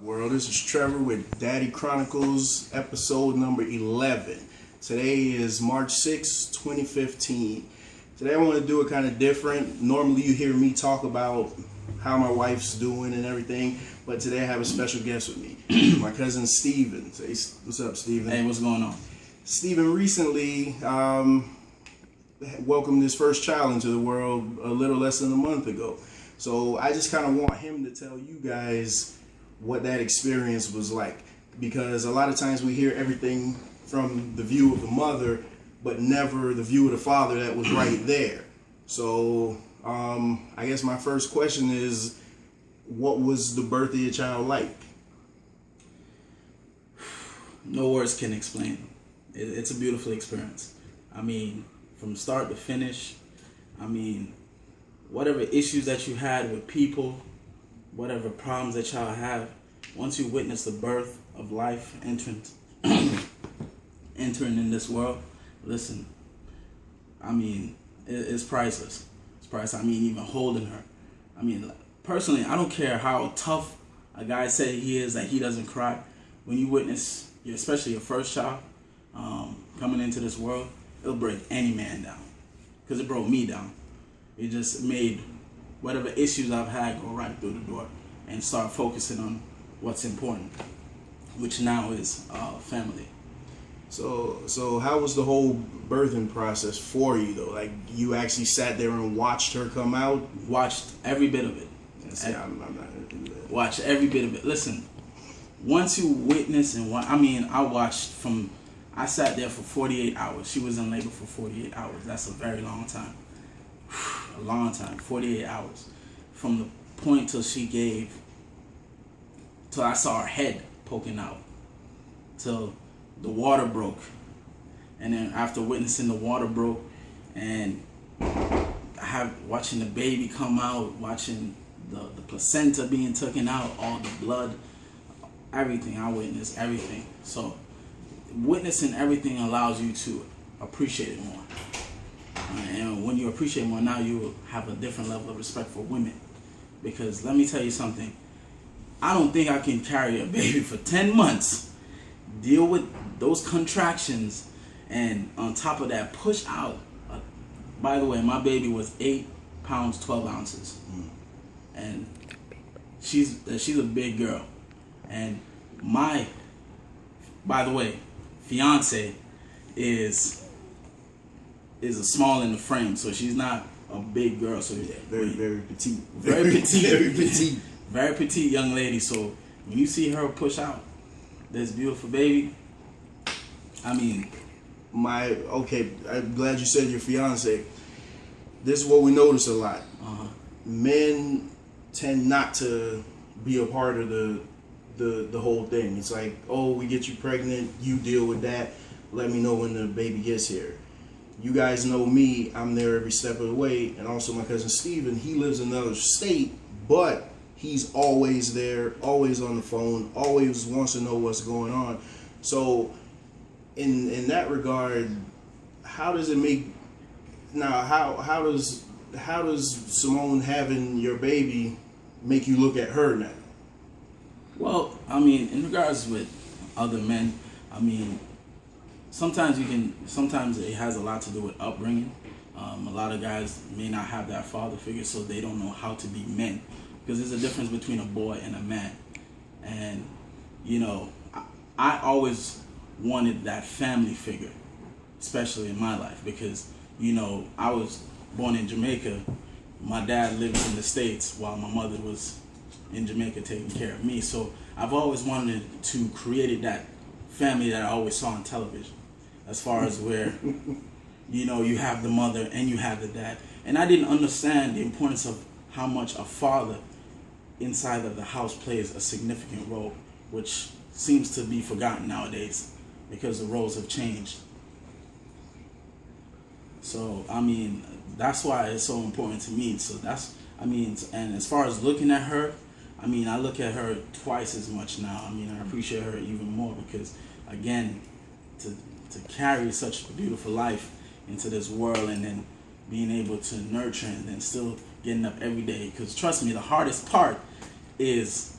World, this is Trevor with Daddy Chronicles, episode number 11. Today is March 6, 2015. Today I want to do it kind of different. Normally you hear me talk about how my wife's doing and everything, but today I have a special guest with me, my cousin Steven. Say, what's up, Steven? Hey, what's going on? Steven recently welcomed his first child into the world a little less than a month ago. So I just kind of want him to tell you guys what that experience was like, because a lot of times we hear everything from the view of the mother, but never the view of the father that was right there. So I guess my first question is, what was the birth of your child like? No words can explain. It's a beautiful experience. I mean, from start to finish, I mean, whatever issues that you had with people, whatever problems that y'all have, once you witness the birth of life entering in this world, listen, I mean, it's priceless. It's priceless. I mean, even holding her. I mean, personally, I don't care how tough a guy say he is that he doesn't cry. When you witness, especially your first child coming into this world, it'll break any man down, because it broke me down. It just made whatever issues I've had go right through the door and start focusing on what's important, which now is family. So how was the whole birthing process for you though? Like, you actually sat there and watched her come out? Watched every bit of it. I'm not gonna do that. Watched every bit of it. Listen, once you witness I sat there for 48 hours. She was in labor for 48 hours. That's a very long time. A long time, 48 hours. From the point till I saw her head poking out, till the water broke. And then after witnessing the water broke, and watching the baby come out, watching the placenta being taken out, all the blood, everything, I witnessed everything. So witnessing everything allows you to appreciate it more. And when you appreciate more, now you will have a different level of respect for women. Because let me tell you something, I don't think I can carry a baby for 10 months, deal with those contractions, and on top of that, push out. By the way, my baby was 8 pounds, 12 ounces. And she's a big girl. And my, by the way, fiance is a small in the frame, so she's not a big girl. So yeah, very petite. Very petite. Very petite. Very petite young lady. So when you see her push out this beautiful baby, I mean, I'm glad you said your fiance. This is what we notice a lot. Men tend not to be a part of the whole thing. It's like, oh, we get you pregnant, you deal with that, let me know when the baby gets here. You guys know me, I'm there every step of the way. And also my cousin Steven, he lives in another state, but he's always there, always on the phone, always wants to know what's going on. So in that regard, how does it make, now how does Simone having your baby make you look at her now? well, I mean, in regards with other men, I mean, sometimes it has a lot to do with upbringing. A lot of guys may not have that father figure, so they don't know how to be men, because there's a difference between a boy and a man. And you know, I always wanted that family figure, especially in my life, because you know, I was born in Jamaica. My dad lived in the States while my mother was in Jamaica taking care of me. So I've always wanted to create that family that I always saw on television, as far as where you know, you have the mother and you have the dad. And I didn't understand the importance of how much a father inside of the house plays a significant role, which seems to be forgotten nowadays because the roles have changed. So I mean, that's why it's so important to me. So and as far as looking at her, I mean, I look at her twice as much now. I mean, I appreciate her even more, because again, to carry such a beautiful life into this world, and then being able to nurture, and then still getting up every day. Because trust me, the hardest part is